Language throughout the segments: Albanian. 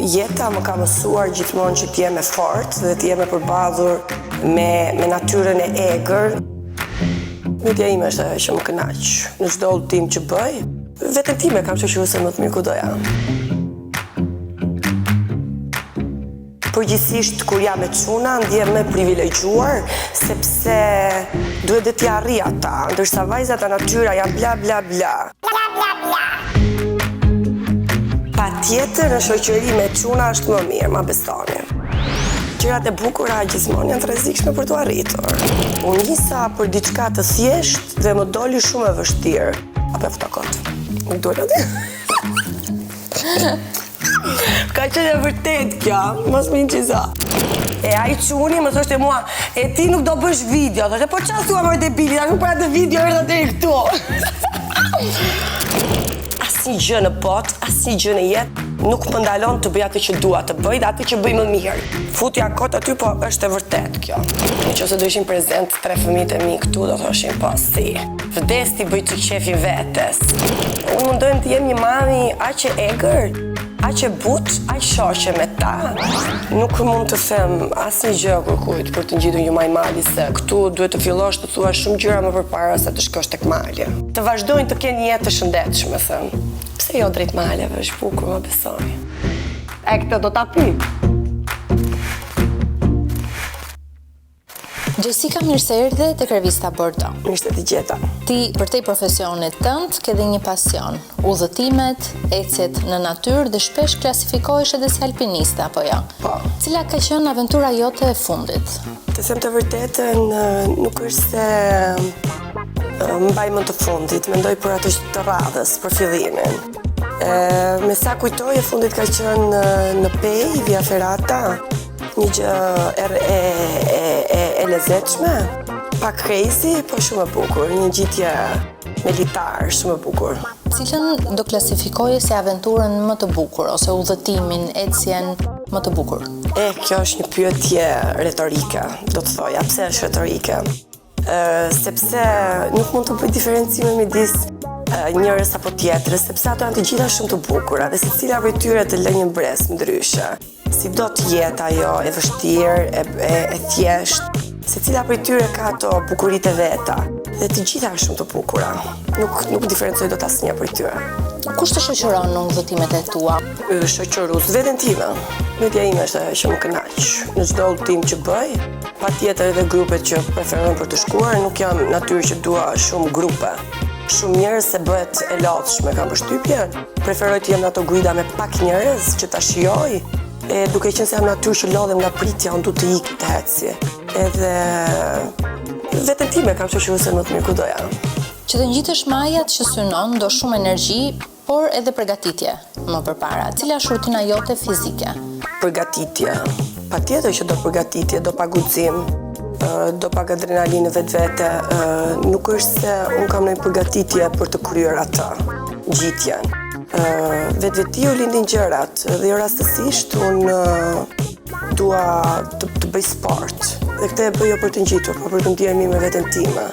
Jeta më ka mësuar gjithmonë që t'jem e fortë dhe t'jem e përballur me natyrën e egër. Mendja ime është ajo që më kënaq në çdo udhtim që bëj. Veten time kam shoqëruar se më të mirë ku do jam. Përgjithsisht kur jam me çuna ndjem më privilegjuar sepse duhet të t'i arrij ata, ndërsa vajzat e natyra janë bla bla bla. Patjetër në shoqëri me çuna është më mirë, ma besoni. Gjërat e bukura gjithmonë janë të rrezikshme për t'u arritur. Unë nisa për diçka të thjeshtë dhe më doli shumë e vështirë. Apo ftakot. Nuk duhet atë. Ka qenë e vërtet kjo, mos më inqiza. E ai çuni më thoshte mua, e ti nuk do bësh video. Thoshte, po çfarë thua më debili, nuk pra të video erdha deri këtu. Asnjë gjë në botë, asnjë gjë në jetë nuk më ndalon të bëj atë që dua të bëj dhe atë që bëj më mirë. Futja kot aty, po është e vërtet kjo. Nëse do ishin prezent 3 fëmijët e mi këtu, do thoshin po si. Vdes ti bëj të qefin vetes. Unë mundojmë të jem një mami aq e egër, aq e butë, aq shoqe me ta. Nuk mund të them asnjë gjë kërkujt për të ngjitur një maj mali se këtu duhet të fillosh të thuash shumë gjëra më përpara se të shkosh tek mali. Të vazhdojnë të kenë një jetë të shëndetshme, them. Pse jo drejt maleve, është bukur, më besoni. E këtë do ta pi. Jessica, mirë se erdhe tek revista Bordeaux. Mirë se të gjeta. Ti përtej profesionit tënd ke dhe një pasion, udhëtimet, ecjet në natyrë dhe shpesh klasifikohesh edhe si alpiniste apo jo? Po. Cila ka qenë aventura jote e fundit? Të them të vërtetën, nuk është se mbaj më të fundit, mendoj për atë të radhës, për fillimin. Me sa kujtoj e fundit ka qenë në Pej, via Ferrata, një gjë e lezetshme, pak crazy, po shumë e bukur, një gjitje me litar, shumë e bukur. Cilën do klasifikoje si aventurën më të bukur, ose udhëtimin, ecjen më të bukur? Kjo është një pyetje retorike, do të thoja. Pse është retorike? Sepse nuk mund të bëj diferencime midis njërës apo tjetrës, sepse ato janë të gjitha shumë të bukura dhe secila prej tyre të lë një mbres ndryshe. Si do të jetë ajo e vështirë, e thjeshtë, secila prej tyre ka ato bukuritë e veta dhe të gjitha janë shumë të bukura. Nuk diferencoj dot asnjë prej tyre. Kush të shoqëron në udhëtimet e tua? Shoqërues veten time. Mendja ime është ajo që më kënaq. Në çdo udhëtim që bëj, patjetër edhe grupet që preferojnë për të shkuar, nuk jam natyrë që dua shumë grupe. Shumë njerëz se bëhet e lodhshme, kam përshtypjen. Preferoj të jem në ato guida me pak njerëz që ta shijoj. Duke qenë se jam natyrë që lodhem nga pritja, unë du të ikë të heci. Edhe veten time kam shoqëruar se më të mirë ku do jam. Që të ngjitesh majat që synon do shumë energji, por edhe përgatitje më përpara. Cila është rutina jote fizike? Përgatitje. Patjetër që do përgatitje, do pa guxim, do pak adrenalinë vetvete. Nuk është se unë kam ndonjë përgatitje për të kryer atë ngjitjen. Vetvetiu lindin gjërat dhe jo rastësisht unë dua të bëj sport. Dhe këtë e bëj jo për të ngjitur, por për të ndier mirë me veten time.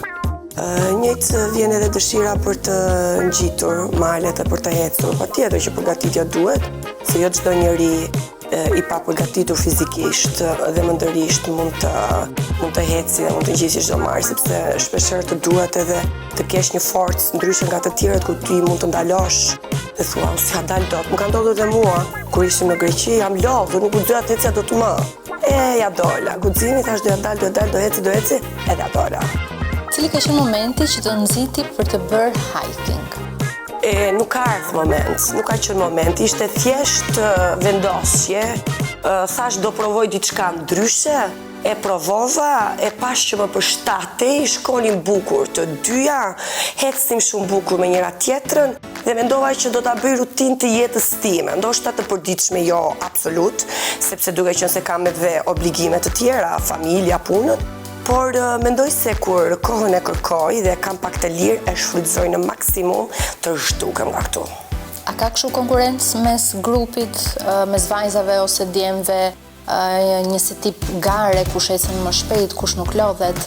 Njëjtë vjen edhe dëshira për të ngjitur malet e për të ecur. Patjetër që përgatitja duhet, se jo çdo njeri i pa përgatitur fizikisht dhe mendërisht mund të heci dhe mund të ngjisë çdo marrë, sepse shpeshherë të duhet edhe të kesh një forcë ndryshe nga të tjerët ku ti mund të ndalosh dhe thua, si ha dal dot. Më ka ndodhur dhe mua kur ishim në Greqi, jam lodhur, nuk u doja të ecja dot më. Ja dola, guximi thash do eci, edhe ja dola. Cili ka qenë momenti që të nxiti për të bërë hiking? Nuk ka ardhur moment, nuk ka qenë moment, ishte thjesht vendosje, thash do provoj diçka ndryshe, e provova, e pash që më përshtatej, shkonim bukur të dyja, ecnim shumë bukur me njëra tjetrën dhe mendova që do ta bëj rutinë të jetës time, ndoshta të përditshme jo absolut, sepse duke qenë se kam edhe obligime të tjera, familja, punët, por mendoj se kur kohën e kërkoj dhe kam pak të lirë, e shfrytëzoj në maksimum të zhdukem nga këtu. A ka kështu konkurrencë mes grupit, mes vajzave ose djemve, një si tip gare, kush ecën më shpejt, kush nuk lodhet?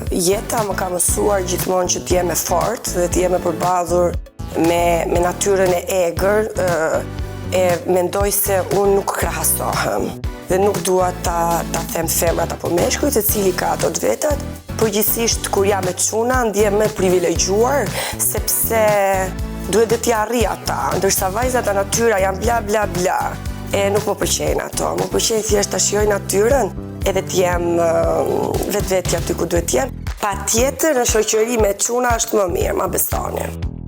Jeta më ka mësuar gjithmonë që t'jem e fortë dhe t'jem e përballur me natyrën e egër, e mendoj se unë nuk krahasohem dhe nuk dua ta them femrat apo meshkujt se cili ka ato të vetat. Përgjithsisht kur jam me çuna ndjem më privilegjuar sepse duhet të t'i arrij ata, ndërsa vajzat e natyra janë bla bla bla. E nuk më pëlqejnë ato, më pëlqejnë thjesht ta shijoj natyrën edhe t'jem vetvetja aty ku duhet t'jem. Patjetër në shoqëri me çuna është më mirë, ma besoni.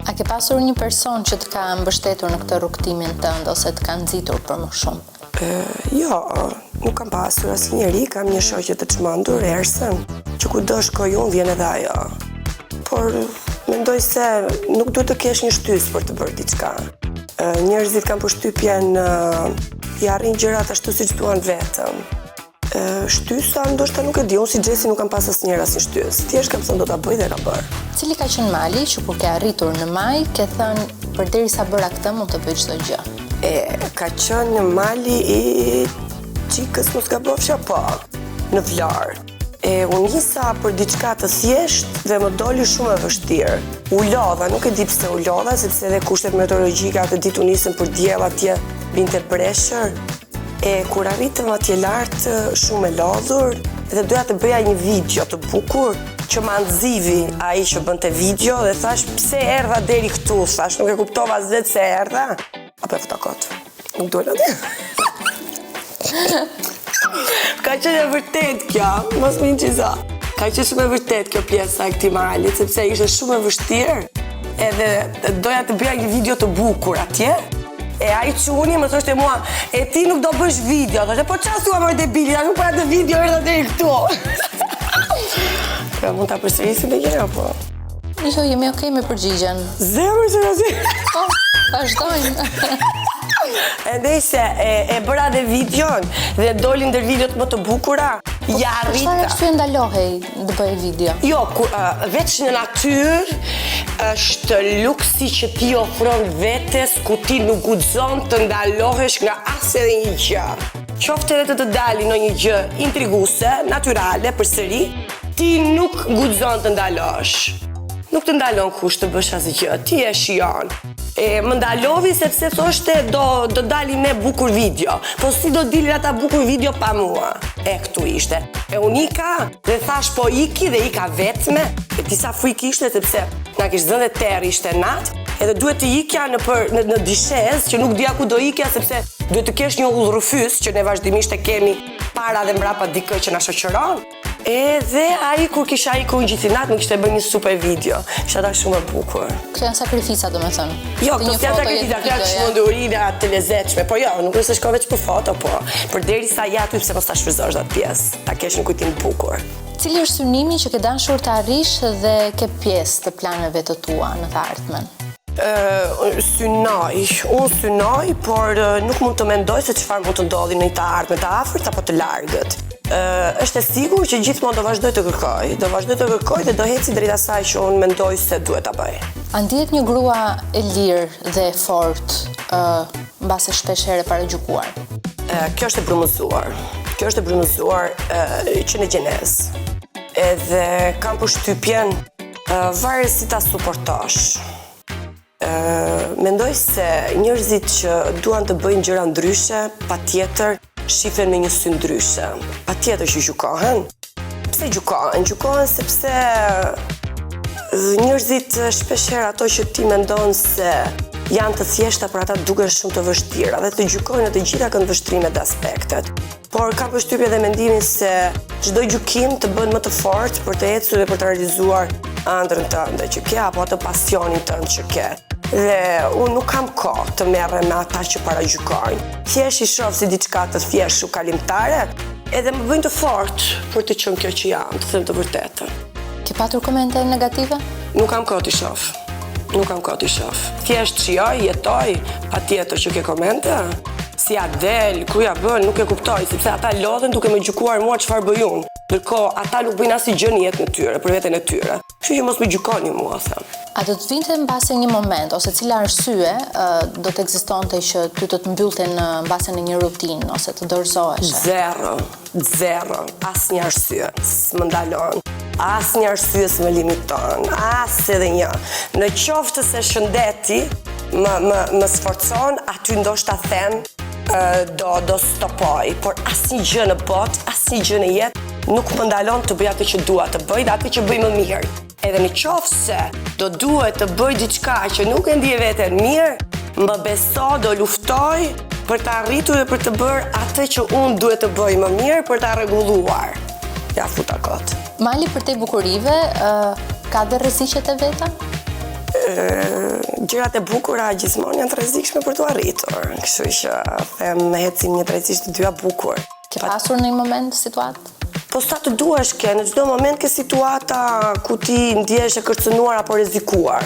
A ke pasur një person që të ka mbështetur në këtë rrugtimin tënd ose të ka nxitur për më shumë? Jo, nuk kam pasur asnjëri, kam një shoqe të çmendur, Ersen, që kudo shkoj unë vjen edhe ajo. Por mendoj se nuk duhet të kesh një shtys për të bërë diçka. Njerëzit kanë përshtypjen i arrin gjërat ashtu siç duan vetëm. Shtysa ndoshta nuk e di, unë si Gjesi nuk kam pas asnjëherë asnjë shtys. Thjesht kam thënë do ta bëj dhe ka bërë. Cili ka qenë mali që kur ke arritur në maj ke thënë përderisa bëra këtë mund të bëj çdo gjë? Ka qenë mali i çikës mos gabofsha po, në Vlar. Unë nisa për diçka të thjesht dhe më doli shumë e vështirë. U lodha, nuk e di pse u lodha, sepse edhe kushtet meteorologjike atë ditë u nisën për diell atje binte preshër. Kur arritëm atje lart shumë e lodhur dhe doja të bëja një video të bukur që ma nxivi ai që bënte video dhe thash pse erdha deri këtu, thash nuk e kuptova as vetë se erdha. Apo e fotakot. Nuk duhet atë. Ka qenë e vërtet kjo, mos më inqizo. Ka qenë shumë e vërtet kjo pjesa e këtij malit, sepse ishte shumë e vështirë edhe doja të bëja një video të bukur atje. Ai çuni më thoshte mua, e ti nuk do bësh video. Thoshte, po çfarë thua më debili, nuk para të video erdha deri këtu. Ka mund ta përsërisim edhe një apo? Jo, jemi okay me përgjigjen. Zemër që razi. Po, vazhdojmë. Endej se e bëra dhe videon dhe dolin ndër videot më të bukura. Ja arrita. Çfarë arsye ndalohej të bëj video? Jo, veç në natyrë është luksi që ti ofron vetes ku ti nuk guxon të ndalohesh nga as edhe një gjë. Qoftë edhe të dali në një gjë intriguese, natyrale, përsëri, ti nuk guxon të ndalosh. Nuk të ndalon kush të bësh asgjë, ti e shijon. Më ndalovi sepse thoshte do dalim ne bukur video. Po si do dilin ata bukur video pa mua? Këtu ishte. Unika dhe thash po iki dhe ika vetme. Disa frikë ishte sepse na kishte dhënë terri, ishte natë, edhe duhet të ikja në dishez që nuk dija ku do ikja sepse duhet të kesh një udhërrëfys që ne vazhdimisht e kemi para dhe mbrapa dikë që na shoqëron. Edhe ai kur kisha ikur në gjithë natë më kishte bërë një super video. Ishte ata shumë e bukur. Këto janë sakrifica domethënë. Jo, këto janë sakrifica, këto janë çmendurina të lezetshme, po jo, nuk është se shkoj veç për foto, po përderisa ja aty pse mos ta shfryzosh atë pjesë, ta kesh një kujtim të bukur. Cili është synimi që ke dashur të arrish dhe ke pjesë të planeve të tua në të ardhmen? Unë synoj, por nuk mund të mendoj se çfarë mund të ndodhi në të ardhmen, të afërt apo të largët. Është e sigurt që gjithmonë do vazhdoj të kërkoj dhe do heci drejt asaj që unë mendoj se duhet ta bëj. A ndihet një grua e lirë dhe e fortë mbase shpesh herë paragjykuar? Kjo është e brumëzuar që në gjenezë. Edhe kam përshtypjen varet si ta suportosh. Mendoj se njerëzit që duan të bëjnë gjëra ndryshe, patjetër shifen me një sy ndryshe. Patjetër që gjykohen. Pse gjykohen? Gjykohen sepse njerëzit shpeshherë ato që ti mendon se janë të thjeshta për ata duken shumë të vështira dhe të gjykojnë në të gjitha këndvështrimet dhe aspektet. Por kam përshtypje dhe mendimin se çdo gjykim të bën më të fortë për të ecur dhe për të realizuar ëndrrën tënde që ke apo atë pasionin tënd që ke. Dhe unë nuk kam kohë të merrem me ata që paragjykojnë. Thjesht i shoh si diçka të thjeshtë kalimtare, edhe më bëjnë të fortë për të qenë kjo që jam, të them të vërtetën. Ke patur komente negative? Nuk kam kohë të shoh. Thjesht shijoj, jetoj, patjetër që ke komente. Si ja del, ku ja bën, nuk e kuptoj, sepse ata lodhen duke më gjykuar mua çfarë bëj unë. Ndërkohë ata nuk bëjnë asgjë në jetën e tyre, për veten e tyre. Kështu që mos më gjykoni mua, them. A do të vinte mbase një moment ose cila arsye do të ekzistonte që ty të mbyllte në mbase në një rutinë ose të dorëzoheshe? Zero, asnjë arsye s'më ndalon. Asnjë arsye s'më limiton, as edhe një. Në qoftë se shëndeti më sforcon, aty ndoshta them do stopoj, por asnjë gjë në botë, asnjë gjë në jetë nuk më ndalon të bëj atë që dua të bëj dhe atë që bëj më mirë. Edhe në qoftë se do duhet të bëj diçka që nuk e ndjej veten mirë, më beso, do luftoj për të arritur dhe për të bërë atë që unë duhet të bëj më mirë për ta rregulluar. Ja futa kot. Mali përtej bukurive, ka dhe rreziqet e veta? Gjërat e bukura gjithmonë janë të rrezikshme për të arritur, kështu që them ecim një drejtësisht të dyja bukur. Ke pasur në një moment situatë? Po sa të duash ke, në çdo moment ke situata ku ti ndjehesh e kërcënuar apo rrezikuar.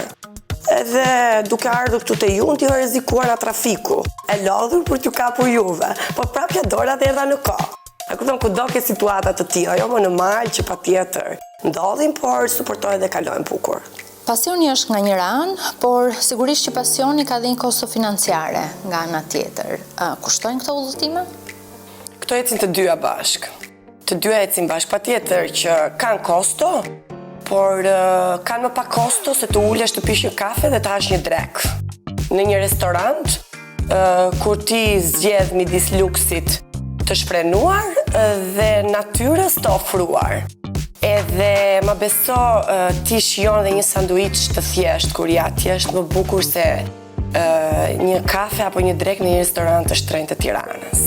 Edhe duke ardhur këtu te ju, ti je rrezikuar nga trafiku, e lodhur për t'ju kapur juve, po prapja dora dhe erdha në kohë. E kupton, kudo ke situata të tilla, jo më në mal që patjetër ndodhin, por suportojnë dhe kalojnë bukur. Pasioni është nga njëra anë, por sigurisht që pasioni ka dhe një kosto financiare nga ana tjetër. Kushtojnë këto udhëtime? Këto ecin të dyja bashk. Të dyja ecin bashk, patjetër që kanë kosto, por kanë më pak kosto se të ulesh të pish një kafe dhe të hash një drek. Në një restorant, kur ti zgjedh midis luksit të shprenuar dhe natyrës të ofruar. Edhe më beso ti shijon dhe një sanduiç të thjesht kur ja thjesht më bukur se një kafe apo një drek në një restorant të shtrenjtë të Tiranës.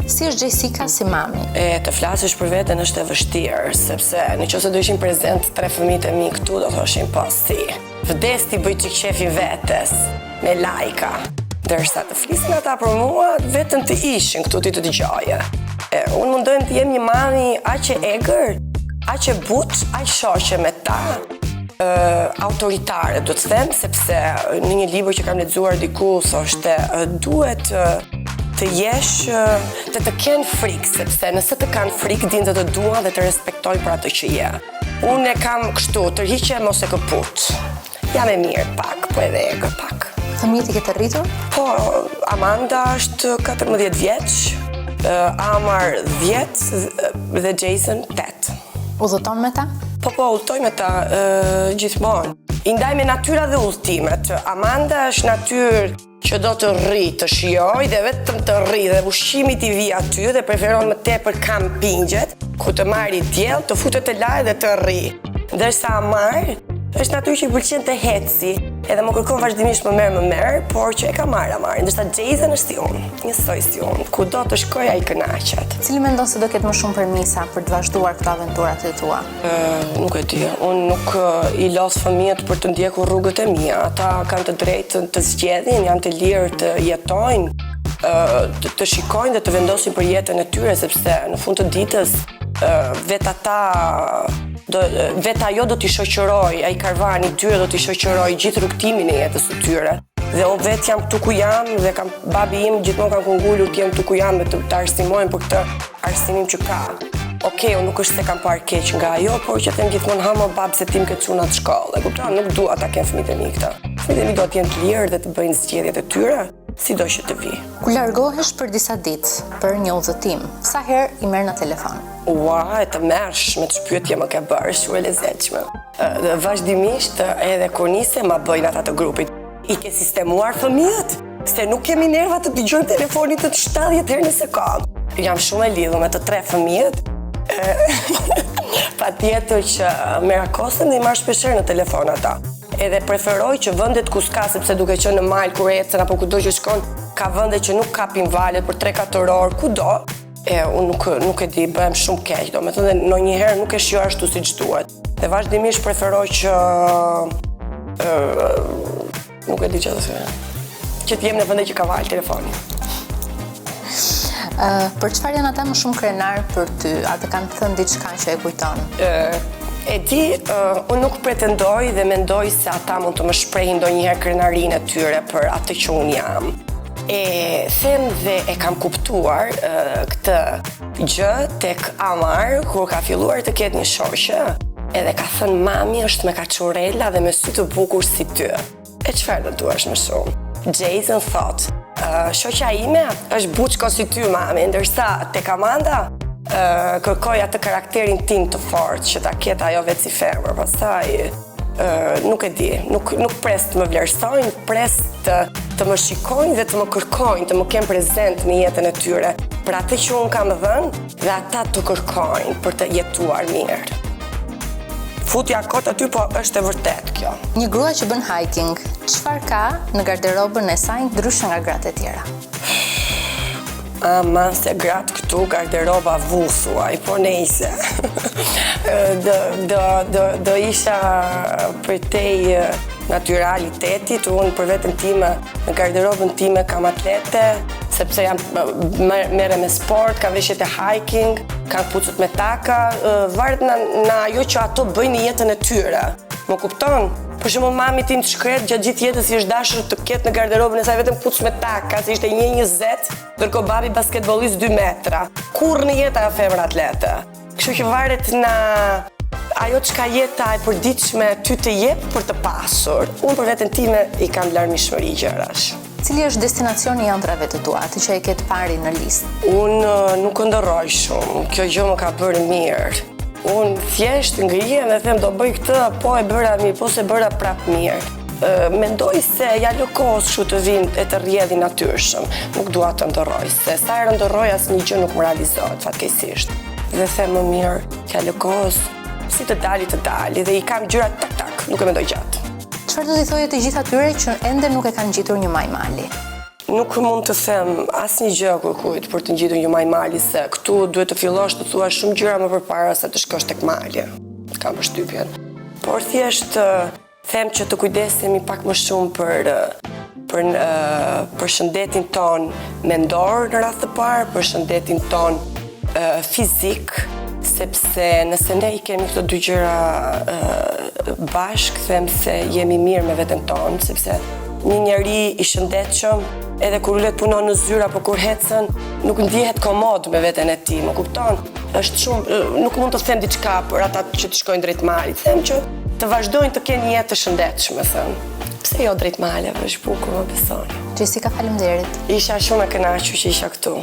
Si është Jessica si mami? Të flasësh për veten është e vështirë, sepse nëse do ishin prezent 3 fëmijët e mi këtu do thoshin po si. Vdes ti bëj çik qefin vetes me lajka. Ndërsa të flisin ata për mua, vetëm të ishin këtu ti të dëgjoje. Unë mundojmë të jem një mami aq e egër, aq e but, aq shoqe me ta, autoritare, do të them, sepse në një libër që kam lexuar diku thoshte duhet të jesh, të kenë frikë, sepse nëse të kanë frikë, din të duan dhe të respektoj për atë që je. Unë e kam kështu, tërhiqe mos e këput. Jam e mirë pak, po edhe egër pak. Fëmijët i ke të rritur? Po, Amanda është 14 vjeç, Amar 10 dhe Jason 8. Udhëton me ta? Po, udhëtoj me ta gjithmonë. I ndaj me natyra dhe udhëtimet. Amanda është natyrë që do të rri, të shijoj dhe vetëm të rri dhe ushqimi t'i vi aty dhe preferon më tepër kampingjet, ku të marri diell, të futet të lajë dhe të rri. Ndërsa Amar është natyrë që i pëlqen të heci, edhe më kërkon vazhdimisht më merr, por që e ka marrë Amar. Ndërsa Jason është si unë, njësoj si unë, ku do të shkoj ai kënaqet. Cili mendon se do ketë më shumë përmisa për të vazhduar këto aventurat e tua? Nuk e di, unë nuk i los fëmijët për të ndjekur rrugët e mia. Ata kanë të drejtën të zgjedhin, janë të lirë të jetojnë, të shikojnë dhe të vendosin për jetën e tyre, sepse në fund të ditës vetë ajo do t'i shoqëroj, ai karvani i tyre do t'i shoqëroj gjithë rrugtimin e jetës së tyre. Dhe unë vetë jam këtu ku jam dhe babi im gjithmonë kanë kungulur të jem këtu ku jam dhe të arsimojnë për këtë arsimim që ka. Okej, unë nuk është se kam parë keq nga ajo, por që them gjithmonë ha më bab se tim këtë çuna të shkollë. E kupton, nuk dua ta kem fëmijët e mi këta. Fëmijët e mi do të jenë të lirë dhe të bëjnë zgjedhjet e tyre, sido që të vi. Ku largohesh për disa ditë për një udhëtim, sa herë i merr në telefon? Ua, e të mërshme të shpyetje më ke bërë, shumë e lezetshme. Vazhdimisht edhe kur nise ma bëjnë ata të grupit. I ke sistemuar fëmijët? Se nuk kemi nerva të dëgjojmë telefonit të 70 herë në sekondë. Jam shumë e lidhur me të 3 fëmijët. Patjetër që merakosen dhe i marr shpeshherë në telefon ata. Edhe preferoj që vendet ku s'ka, sepse duke qenë në mal kur ecën apo kudo që shkon, ka vende që nuk kapin valet për 3-4 orë, kudo. Unë nuk e di, bëhem shumë keq, do me thënë dhe ndonjëherë nuk e shijoj ashtu siç duhet. Dhe vazhdimisht preferoj që nuk e di çfarë të them. Që të jem në vende që ka val telefoni. Për çfarë janë ata më shumë krenar për ty? A të kanë thënë diçka që e kujton? E di, unë nuk pretendoj dhe mendoj se ata mund të më shprehin ndonjëherë krenarinë e tyre për atë që unë jam. E them dhe e kam kuptuar këtë gjë tek Amar kur ka filluar të ketë një shoqe, edhe ka thënë mami është me kaçurela dhe me sy të bukur si ty. E çfarë do duash më shumë? Jason thot, shoqja ime është buçko si ty mami, ndërsa tek Amanda kërkoj atë karakterin tim të fortë që ta ketë ajo vetë si femër. Pastaj nuk e di, nuk pres të më vlerësojnë, pres të më shikojnë dhe të më kërkojnë, të më kenë prezent në jetën e tyre, për atë që unë kam dhënë dhe ata të kërkojnë për të jetuar mirë. Futja kot aty, po është e vërtet kjo. Një grua që bën hiking, çfarë ka në garderobën e saj ndryshe nga gratë e tjera? Ama se gratë këtu garderoba vusuaj, po nejse. Do isha për tej naturalitetit, unë për vetën time, në garderobën time kam atlete, sepse jam mere me sport, kam veshjet e hiking, kam kpucët me taka, varet në ajo që ato bëjnë në jetën e tyre. Më kupton? Për shembull, mami tim të shkret gjatë gjithë jetës i është dashur të ketë në garderobën e saj vetëm kpucë me taka, se ishte 1.20, ndërkohë babi basketbollist 2 metra. Kurrë në jetë ajo femër atlete. Kështu që varet në ajo çka jeta e përditshme ty të jep për të pasur. Unë për veten time i kam larmishmëri gjërash. Cili është destinacioni i ëndrave të tua, atë që e ke pari në listë? Unë nuk ndërroj shumë, kjo gjë më ka bërë mirë. Unë thjesht ngrihem dhe them do bëj këtë, po e bëra mirë, po se bëra prap mirë. Mendoj se ja lë kohës kështu të vinë e të rrjedhi natyrshëm. Nuk dua të ndërroj, se sa herë ndërroj asnjë gjë nuk më realizohet fatkeqësisht. Dhe them më mirë, ja lë kohës, si të dali dhe i kam gjërat tak, nuk e mendoj gjatë. Çfarë do t'i thojë të gjithë atyre që ende nuk e kanë gjetur një maj mali? Nuk mund të them asnjë gjë kujt për të ngjitur një maj mali, se këtu duhet të fillosh të thuash shumë gjëra më përpara se të shkosh tek mali. Kam përshtypjen. Por thjesht them që të kujdesemi pak më shumë për shëndetin ton mendor në radhë të parë, për shëndetin ton fizik, sepse nëse ne i kemi këto dy gjëra bashk, them se jemi mirë me veten tonë, sepse një njeri i shëndetshëm, edhe kur ulet punon në zyrë apo kur ecën, nuk ndjehet komod me veten e tij, më kupton? Është shumë, nuk mund të them diçka për ata që të shkojnë drejt malit, them që të vazhdojnë të kenë një jetë të shëndetshme, them. Pse jo drejt maleve, është bukur, më besoni. Jessica, faleminderit. Isha shumë e kënaqur që isha këtu.